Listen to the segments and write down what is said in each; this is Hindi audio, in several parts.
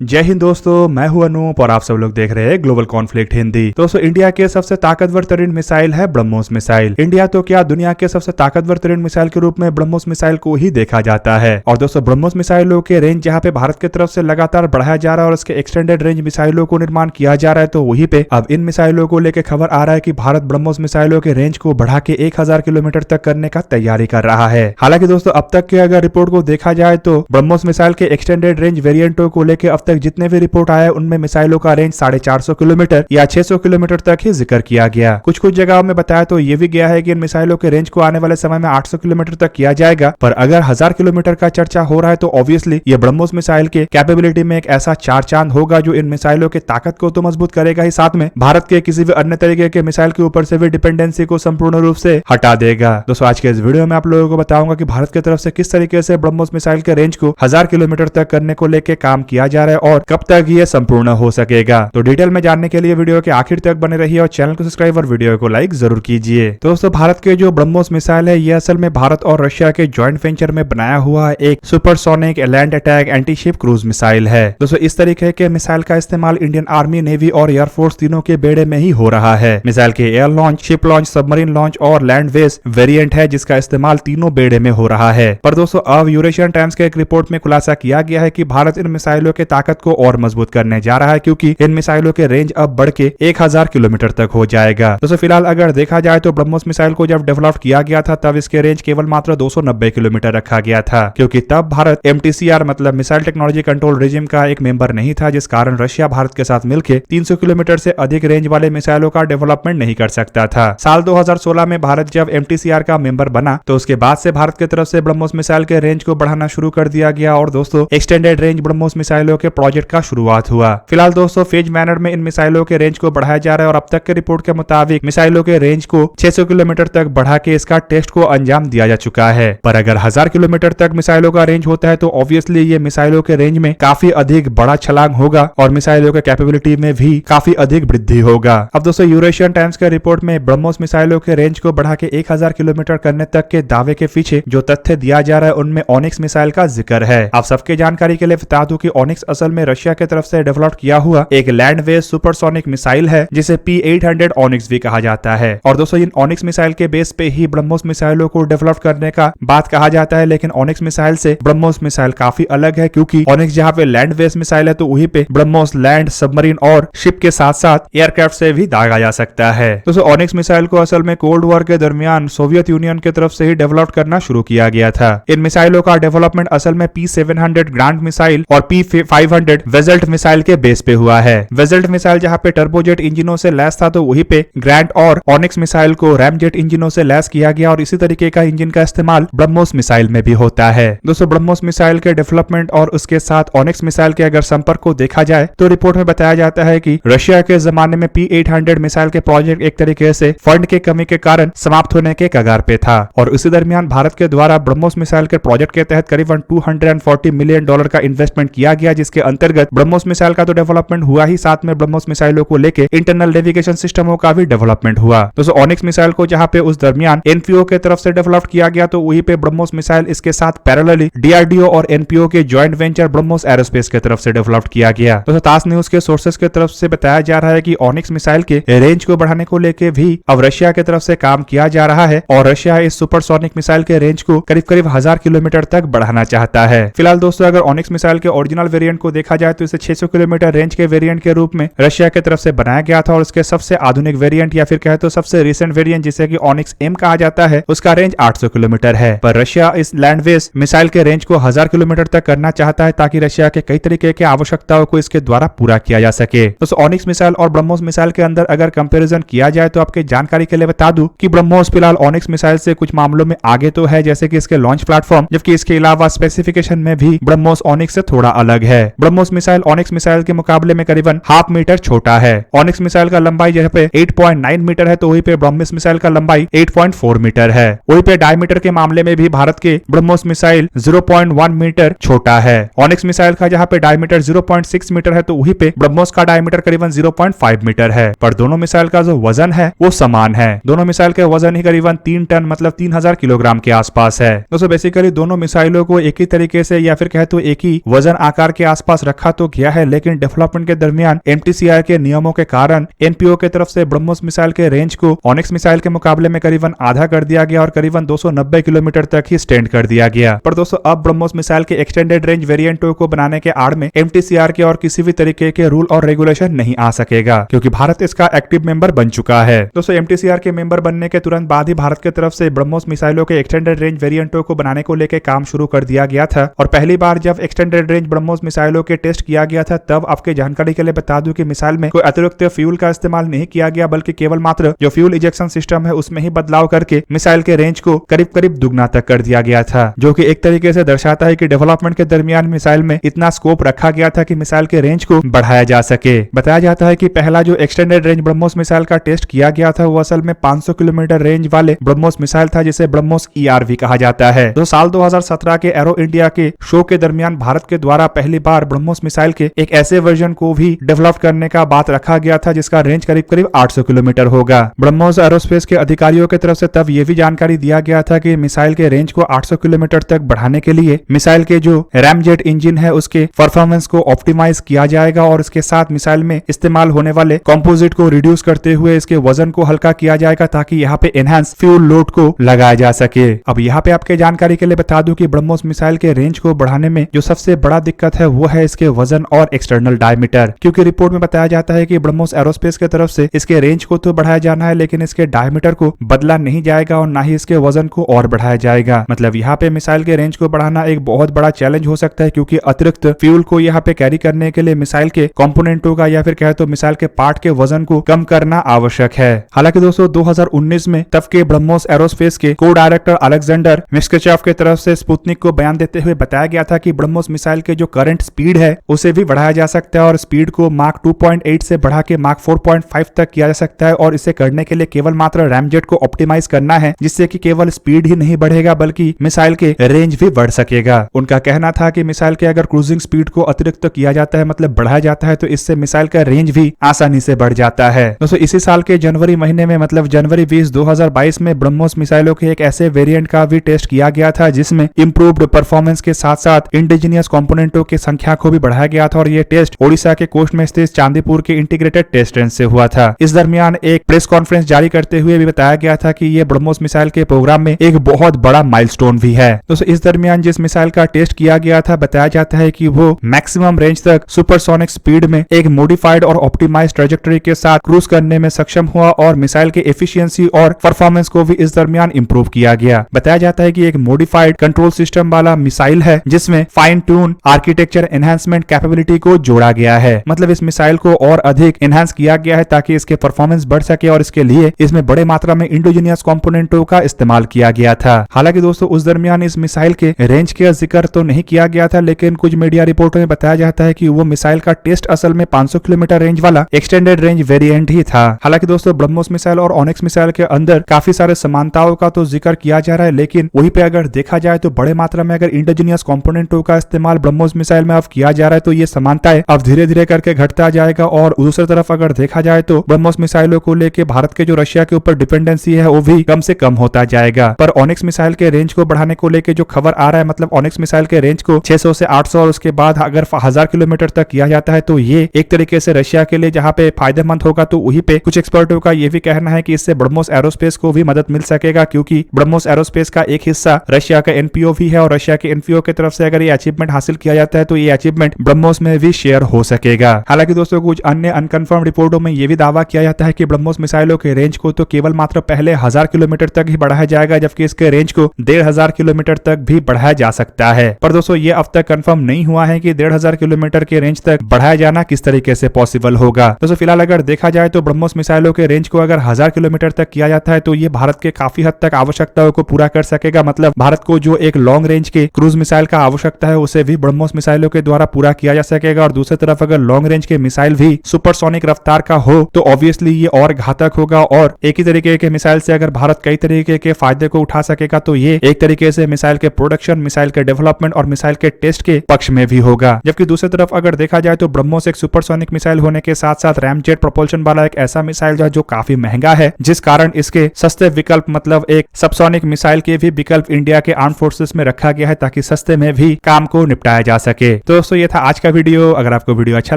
जय हिंद दोस्तों, मैं हूं अनूप और आप सब लोग देख रहे हैं ग्लोबल कॉन्फ्लिक्ट हिंदी। दोस्तों, इंडिया के सबसे ताकतवर तरीन मिसाइल है ब्रह्मोस मिसाइल। इंडिया तो क्या, दुनिया के सबसे ताकतवर तरीन मिसाइल के रूप में ब्रह्मोस मिसाइल को ही देखा जाता है। और दोस्तों, ब्रह्मोस मिसाइलों के रेंज जहां पे भारत की तरफ से लगातार बढ़ाया जा रहा है और उसके एक्सटेंडेड रेंज मिसाइलों को निर्माण किया जा रहा है, तो वहीं पे अब इन मिसाइलों को लेकर खबर आ रहा है कि भारत ब्रह्मोस मिसाइलों के रेंज को बढ़ा के 1000 किलोमीटर तक करने का तैयारी कर रहा है। हालांकि दोस्तों, अब तक के अगर रिपोर्ट को देखा जाए तो ब्रह्मोस मिसाइल के एक्सटेंडेड रेंज वेरिएंटों को लेकर अब तक जितने भी रिपोर्ट आया उनमें मिसाइलों का रेंज 450 किलोमीटर या 600 किलोमीटर तक ही जिक्र किया गया। कुछ जगहों में बताया तो ये भी गया है कि इन मिसाइलों के रेंज को आने वाले समय में 800 किलोमीटर तक किया जाएगा। पर अगर 1000 किलोमीटर का चर्चा हो रहा है तो ऑब्वियसली ये ब्रह्मोस मिसाइल के कैपेबिलिटी में एक ऐसा चार चांद होगा जो इन मिसाइलों के ताकत को तो मजबूत करेगा ही, साथ में भारत के किसी भी अन्य तरीके के मिसाइल के ऊपर से भी डिपेंडेंसी को संपूर्ण रूप से हटा देगा। दोस्तों, आज के इस वीडियो में आप लोगों को बताऊंगा कि भारत की तरफ से किस तरीके से ब्रह्मोस मिसाइल के रेंज को 1000 किलोमीटर तक करने को लेकर काम किया जा रहा है और कब तक ये संपूर्ण हो सकेगा। तो डिटेल में जानने के लिए वीडियो के आखिर तक बने रहिए और चैनल को सब्सक्राइब और वीडियो को लाइक जरूर कीजिए। तो दोस्तों, भारत के जो ब्रह्मोस मिसाइल है ये असल में भारत और रशिया के जॉइंट वेंचर में बनाया हुआ एक supersonic land attack anti ship cruise missile है। दोस्तों, इस तरीके के मिसाइल का इस्तेमाल इंडियन आर्मी, नेवी और एयरफोर्स तीनों के बेड़े में ही हो रहा है। मिसाइल के air launch, ship launch, submarine launch और लैंड बेस वेरिएंट है जिसका इस्तेमाल तीनों बेड़े में हो रहा है। पर दोस्तों, अब यूरेशियन टाइम्स के एक रिपोर्ट में खुलासा किया गया है कि भारत इन मिसाइलों के ताकत को और मजबूत करने जा रहा है, क्योंकि इन मिसाइलों के रेंज अब बढ़ के 1000 किलोमीटर तक हो जाएगा। दोस्तों, फिलहाल अगर देखा जाए तो ब्रह्मोस मिसाइल को जब डेवलप किया गया था तब इसके रेंज केवल मात्र 290 किलोमीटर रखा गया था, क्योंकि तब भारत MTCR मतलब मिसाइल टेक्नोलॉजी कंट्रोल रिजिम का एक मेंबर नहीं था, जिस कारण रशिया भारत के साथ मिलकर 300 किलोमीटर से अधिक रेंज वाले मिसाइलों का डेवलपमेंट नहीं कर सकता था। साल 2016 में भारत जब MTCR का मेंबर बना तो उसके बाद से भारत की तरफ से ब्रह्मोस मिसाइल के रेंज को बढ़ाना शुरू कर दिया गया और दोस्तों, एक्सटेंडेड रेंज ब्रह्मोस मिसाइलों के प्रोजेक्ट का शुरुआत हुआ। फिलहाल दोस्तों, फेज मैनर में इन मिसाइलों के रेंज को बढ़ाया जा रहा है और अब तक के रिपोर्ट के मुताबिक मिसाइलों के रेंज को 600 किलोमीटर तक बढ़ा के इसका टेस्ट को अंजाम दिया जा चुका है। पर अगर 1000 किलोमीटर तक मिसाइलों का रेंज होता है तो ऑब्वियसली ये मिसाइलों के रेंज में काफी अधिक बड़ा छलांग होगा और मिसाइलों के कैपेबिलिटी में भी काफी अधिक वृद्धि होगा। अब दोस्तों, यूरेशियन टाइम्स के रिपोर्ट में ब्रह्मोस मिसाइलों के रेंज को बढ़ा के 1000 किलोमीटर करने तक के दावे के पीछे जो तथ्य दिया जा रहा है उनमें ओनिक्स मिसाइल का जिक्र है। आप सबके जानकारी के लिए बता दूं कि ओनिक्स असल में रशिया की तरफ से डेवलप किया हुआ एक लैंड बेस्ड सुपरसोनिक मिसाइल है जिसे P800 ओनिक्स भी कहा जाता है। और दोस्तों, इन ओनिक्स मिसाइल के बेस पे ही ब्रह्मोस मिसाइलों को डेवलप करने का बात कहा जाता है, लेकिन ओनिक्स मिसाइल से ब्रह्मोस मिसाइल काफी अलग है, क्योंकि ओनिक्स जहां पे लैंड बेस्ड मिसाइल है तो वहीं पे ब्रह्मोस लैंड, सबमरीन और शिप के साथ साथ एयरक्राफ्ट से भी दागा जा सकता है। दोस्तों, ओनिक्स मिसाइल को असल में कोल्ड वॉर के दरमियान सोवियत यूनियन की तरफ से ही डेवलप करना शुरू किया गया था। इन मिसाइलों का डेवलपमेंट असल में P700 ग्रांड मिसाइल और P500 वेजल्ट मिसाइल के बेस पे हुआ है। वेजल्ट मिसाइल जहां पे टर्बोजेट इंजनों से लैस था तो वहीं पे ग्रैंड और ओनिक्स मिसाइल को रैमजेट इंजनों से लैस किया गया और इसी तरीके का इंजन का इस्तेमाल ब्रह्मोस मिसाइल में भी होता है। दोस्तों, ब्रह्मोस मिसाइल के डेवलपमेंट और उसके साथ ओनिक्स मिसाइल के अगर संपर्क को देखा जाए तो रिपोर्ट में बताया जाता है कि रशिया के जमाने में P800 मिसाइल के प्रोजेक्ट एक तरीके से फंड के कमी के कारण समाप्त होने के कगार पे था और उसी दरमियान भारत के द्वारा ब्रह्मोस मिसाइल के प्रोजेक्ट के तहत करीबन $240 मिलियन का इन्वेस्टमेंट किया गया, जिसके अंतर्गत ब्रह्मोस मिसाइल का तो डेवलपमेंट हुआ ही, साथ में ब्रह्मोस मिसाइलों को लेकर इंटरनल नेविगेशन सिस्टमों का भी डेवलपमेंट हुआ। दोस्तों, ओनिक्स मिसाइल को जहां पे उस दरमियान NPO के तरफ से डेवलप किया गया तो वहीं पे ब्रह्मोस मिसाइल इसके साथ पैरेलली DRDO और NPO के जॉइंट वेंचर ब्रह्मोस एरोस्पेस के तरफ से डेवलप किया गया। दोस्तों, तास न्यूज के सोर्सेस के तरफ से बताया जा रहा है कि ओनिक्स मिसाइल के रेंज को बढ़ाने को लेकर भी अब रशिया की तरफ से काम किया जा रहा है और रशिया इस सुपरसोनिक मिसाइल के रेंज को करीब करीब 1000 किलोमीटर तक बढ़ाना चाहता है। फिलहाल दोस्तों, अगर ओनिक्स मिसाइल के ओरिजिनल वेरिएंट को देखा जाए तो इसे 600 किलोमीटर रेंज के वेरिएंट के रूप में रशिया की तरफ से बनाया गया था और उसके सबसे आधुनिक वेरिएंट या फिर कहे तो सबसे रिसेंट वेरिएंट जिसे कि ओनिक्स M कहा जाता है उसका रेंज 800 किलोमीटर है। पर रशिया इस लैंड बेस्ड मिसाइल के रेंज को 1000 किलोमीटर तक करना चाहता है ताकि रशिया के कई तरीके की आवश्यकताओं को इसके द्वारा पूरा किया जा सके। तो ओनिक्स मिसाइल और ब्रह्मोस मिसाइल के अंदर अगर कंपैरिजन किया जाए तो आपके जानकारी के लिए बता दूं कि ब्रह्मोस फिलहाल ओनिक्स मिसाइल से कुछ मामलों में आगे तो है, जैसे कि इसके लॉन्च प्लेटफॉर्म, जबकि इसके अलावा स्पेसिफिकेशन में भी ब्रह्मोस ओनिक्स से थोड़ा अलग है। ब्रह्मोस मिसाइल ओनिक्स मिसाइल के मुकाबले में करीबन ½ मीटर छोटा है। ओनिक्स मिसाइल का लंबाई जहाँ पे 8.9 मीटर है तो वहीं पे ब्रह्मोस मिसाइल का लंबाई 8.4 मीटर है। वहीं पे डायमीटर के मामले में भी भारत के ब्रह्मोस मिसाइल 0.1 मीटर छोटा है। ओनिक्स मिसाइल का जहाँ पे डायमीटर 0.6 मीटर है तो वहीं पे ब्रह्मोस का डायमीटर करीबन 0.5 मीटर है। पर दोनों मिसाइल का जो वजन है वो समान है। दोनों मिसाइल के वजन ही करीबन 3 टन मतलब 3000 किलोग्राम के आसपास है। दोस्तों, बेसिकली दोनों मिसाइलों को एक ही तरीके से या फिर कहे तो एक ही वजन आकार के आसपास रखा तो गया है, लेकिन डेवलपमेंट के दरमियान MTCR के नियमों के कारण NPO की तरफ से ब्रह्मोस मिसाइल के रेंज को ऑनिक्स मिसाइल के मुकाबले में करीबन आधा कर दिया गया और करीबन 290 किलोमीटर तक ही स्टैंड कर दिया गया। पर दोस्तों अब ब्रह्मोस मिसाइल के एक्सटेंडेड रेंज वेरिएंटों को बनाने के आड़ में MTCR के और किसी भी तरीके के रूल और रेगुलेशन नहीं आ सकेगा, क्योंकि भारत इसका एक्टिव मेंबर बन चुका है। दोस्तों MTCR के मेंबर बनने के तुरंत बाद ही भारत की तरफ से ब्रह्मोस मिसाइलों के एक्सटेंडेड रेंज वेरिएंटों को बनाने को लेकर काम शुरू कर दिया गया था। और पहली बार जब एक्सटेंडेड रेंज ब्रह्मोस मिसाइलों के टेस्ट किया गया था, तब आपके जानकारी के लिए बता दूं कि मिसाइल में कोई अतिरिक्त फ्यूल का इस्तेमाल नहीं किया गया, बल्कि केवल मात्र जो फ्यूल इजेक्शन सिस्टम है उसमें ही बदलाव करके मिसाइल के रेंज को करीब करीब दुगना तक कर दिया गया था, जो कि एक तरीके से दर्शाता है कि डेवलपमेंट के दरमियान मिसाइल में इतना स्कोप रखा गया था कि मिसाइल के रेंज को बढ़ाया जा सके। बताया जाता है कि पहला जो एक्सटेंडेड रेंज ब्रह्मोस मिसाइल का टेस्ट किया गया था वो असल में 500 किलोमीटर रेंज वाले ब्रह्मोस मिसाइल था, जिसे ब्रह्मोस ER कहा जाता है। तो साल 2017 के एरो इंडिया के शो के दरमियान भारत के द्वारा पहली बार ब्रह्मोस मिसाइल के एक ऐसे वर्जन को भी डेवलप करने का बात रखा गया था जिसका रेंज करीब करीब 800 किलोमीटर होगा। ब्रह्मोस एरोस्पेस के अधिकारियों की तरफ से तब यह भी जानकारी दिया गया था कि मिसाइल के रेंज को 800 किलोमीटर तक बढ़ाने के लिए मिसाइल के जो रैमजेट इंजन है उसके परफॉर्मेंस को ऑप्टिमाइज किया जाएगा और इसके साथ मिसाइल में इस्तेमाल होने वाले कंपोजिट को रिड्यूस करते हुए इसके वजन को हल्का किया जाएगा, ताकि यहाँ पे एनहांस फ्यूल लोड को लगाया जा सके। अब यहाँ पे आपके जानकारी के लिए बता दूं कि ब्रह्मोस मिसाइल के रेंज को बढ़ाने में जो सबसे बड़ा दिक्कत है वो है इसके वजन और एक्सटर्नल डायमीटर, क्योंकि रिपोर्ट में बताया जाता है कि ब्रह्मोस एरोस्पेस की तरफ से इसके रेंज को तो बढ़ाया जाना है, लेकिन इसके डायमीटर को बदला नहीं जाएगा और ना ही इसके वजन को और बढ़ाया जाएगा। मतलब यहाँ पे मिसाइल के रेंज को बढ़ाना एक बहुत बड़ा चैलेंज हो सकता है, क्योंकि अतिरिक्त फ्यूल को यहाँ पे कैरी करने के लिए मिसाइल के कंपोनेंटों का या फिर कहे तो मिसाइल के पार्ट के वजन को कम करना आवश्यक है। हालांकि दोस्तों 2019 में तब के ब्रह्मोस एरोस्पेस के को डायरेक्टर अलेक्जेंडर मिस्केचेव की तरफ से स्पुतनिक को बयान देते हुए बताया गया था कि ब्रह्मोस मिसाइल के जो करंट स्पीड है उसे भी बढ़ाया जा सकता है और स्पीड को मार्क 2.8 से बढ़ा के मार्क 4.5 तक किया जा सकता है, और इसे करने के लिए केवल मात्र रैमजेट को ऑप्टिमाइज करना है, जिससे कि केवल स्पीड ही नहीं बढ़ेगा बल्कि मिसाइल के रेंज भी बढ़ सकेगा। उनका कहना था कि मिसाइल के अगर क्रूजिंग स्पीड को अतिरिक्त किया जाता है, मतलब बढ़ाया जाता है, तो इससे मिसाइल का रेंज भी आसानी से बढ़ जाता है। दोस्तों इसी साल के जनवरी महीने में मतलब जनवरी 20, 2022 में ब्रह्मोस मिसाइलों के एक ऐसे वेरिएंट का भी टेस्ट किया गया था जिसमें इंप्रूव्ड परफॉर्मेंस के साथ साथ इंडिजिनियस कंपोनेंटों की संख्या को भी बढ़ाया गया था, और ये टेस्ट ओडिशा के कोस्ट में स्थित चांदीपुर के इंटीग्रेटेड टेस्ट रेंज से हुआ था। इस दरमियान एक प्रेस कॉन्फ्रेंस जारी करते हुए भी बताया गया था कि ये ब्रह्मोस मिसाइल के प्रोग्राम में एक बहुत बड़ा माइलस्टोन भी है। दोस्तों इस दरमियान जिस मिसाइल का टेस्ट किया गया था बताया जाता है कि वो मैक्सिमम रेंज तक सुपरसोनिक स्पीड में एक मॉडिफाइड और ऑप्टिमाइज्ड ट्रैजेक्टरी के साथ क्रूज करने में सक्षम हुआ, और मिसाइल के एफिशिएंसी और परफॉर्मेंस को भी इस दरमियान इंप्रूव किया गया। बताया जाता है कि एक मॉडिफाइड कंट्रोल सिस्टम वाला मिसाइल है जिसमें fine tune architecture enhancement capability को जोड़ा गया है। मतलब इस मिसाइल को और अधिक एनहांस किया गया है ताकि इसके परफॉर्मेंस बढ़ सके, और इसके लिए इसमें बड़े मात्रा में इंडोजिनियस कंपोनेंटों का इस्तेमाल किया गया था। हालांकि दोस्तों उस दरमियान इस मिसाइल के रेंज का जिक्र तो नहीं किया गया था, लेकिन कुछ मीडिया रिपोर्टों में बताया जाता है कि वो मिसाइल का टेस्ट असल में 500 किलोमीटर रेंज वाला एक्सटेंडेड रेंज वेरिएंट ही था। हालांकि दोस्तों ब्रह्मोस मिसाइल और ऑनिक्स मिसाइल के अंदर काफी सारे समानताओं का तो जिक्र किया जा रहा है, लेकिन वहीं पे अगर देखा जाए तो बड़े मात्रा में अगर इंडिजिनियस कंपोनेंटों का इस्तेमाल ब्रह्मोस मिसाइल में अब किया जा रहा है तो ये समानताएं अब धीरे धीरे करके घटता जाएगा। और दूसरी तरफ अगर देखा जाए तो ब्रह्मोस मिसाइलों को लेकर भारत के जो रशिया के ऊपर डिपेंडेंसी है वो भी कम से कम होता जाएगा। पर ऑनिक्स मिसाइल के रेंज को बढ़ाने को लेकर जो खबर आ रहा है, मतलब ऑनिक्स मिसाइल के रेंज को 600 से 800 और उसके बाद अगर 1000 किलोमीटर तक किया जाता है तो ये एक तरीके से रशिया के लिए जहाँ पे फायदेमंद होगा, तो वहीं पे कुछ एक्सपर्टों का ये भी कहना है कि इससे ब्रह्मोस एरोस्पेस को भी मदद मिल सकेगा, क्योंकि ब्रह्मोस एरोस्पेस का एक हिस्सा रशिया का एनपीओ भी है, और रशिया के एनपीओ की तरफ से अगर ये अचीवमेंट हासिल किया जाता है तो ये अचीवमेंट ब्रह्मोस में भी शेयर हो सकेगा। हालांकि दोस्तों कुछ अन्य अनकंफर्म रिपोर्टों में ये भी दावा किया जाता है कि ब्रह्मोस मिसाइलों के रेंज को तो केवल मात्र पहले 1000 किलोमीटर तक ही बढ़ाया जाएगा, जबकि इसके रेंज को 1500 किलोमीटर तक भी बढ़ाया जा सकता है। पर दोस्तों ये अब तक कंफर्म नहीं हुआ है कि 1500 किलोमीटर के रेंज तक बढ़ाया जाना किस तरीके से पॉसिबल होगा। दोस्तों फिलहाल अगर देखा जाए तो ब्रह्मोस मिसाइलों के रेंज को अगर 1000 किलोमीटर तक किया जाता है तो ये भारत के काफी हद तक आवश्यकताओं को पूरा कर सकेगा। मतलब भारत को जो एक लॉन्ग रेंज के क्रूज मिसाइल का आवश्यकता है उसे भी ब्रह्मोस मिसाइलों के द्वारा पूरा किया जा सकेगा, और दूसरी तरफ अगर लॉन्ग रेंज के मिसाइल भी सुपरसोनिक रफ्तार का हो तो ऑब्वियसली ये और घातक होगा, और एक ही तरीके के मिसाइल से अगर भारत कई तरीके के फायदे को उठा सकेगा तो ये एक तरीके से मिसाइल के प्रोडक्शन, मिसाइल के डेवलपमेंट और मिसाइल के टेस्ट के पक्ष में भी होगा। जबकि दूसरी तरफ अगर देखा जाए तो ब्रह्मोस एक सुपरसोनिक मिसाइल होने के साथ साथ रैमजेट प्रोपल्शन वाला एक ऐसा मिसाइल जो काफी महंगा है, जिस कारण इसके सस्ते विकल्प मतलब एक सबसोनिक मिसाइल के भी विकल्प इंडिया के आर्म फोर्सेस में रखा गया है ताकि सस्ते में भी काम को निपटाया जा सके। तो तो दोस्तों ये था आज का वीडियो। अगर आपको वीडियो अच्छा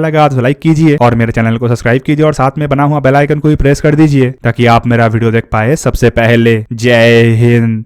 लगा तो लाइक कीजिए और मेरे चैनल को सब्सक्राइब कीजिए और साथ में बना हुआ बेल आइकन को भी प्रेस कर दीजिए ताकि आप मेरा वीडियो देख पाए सबसे पहले। जय हिंद।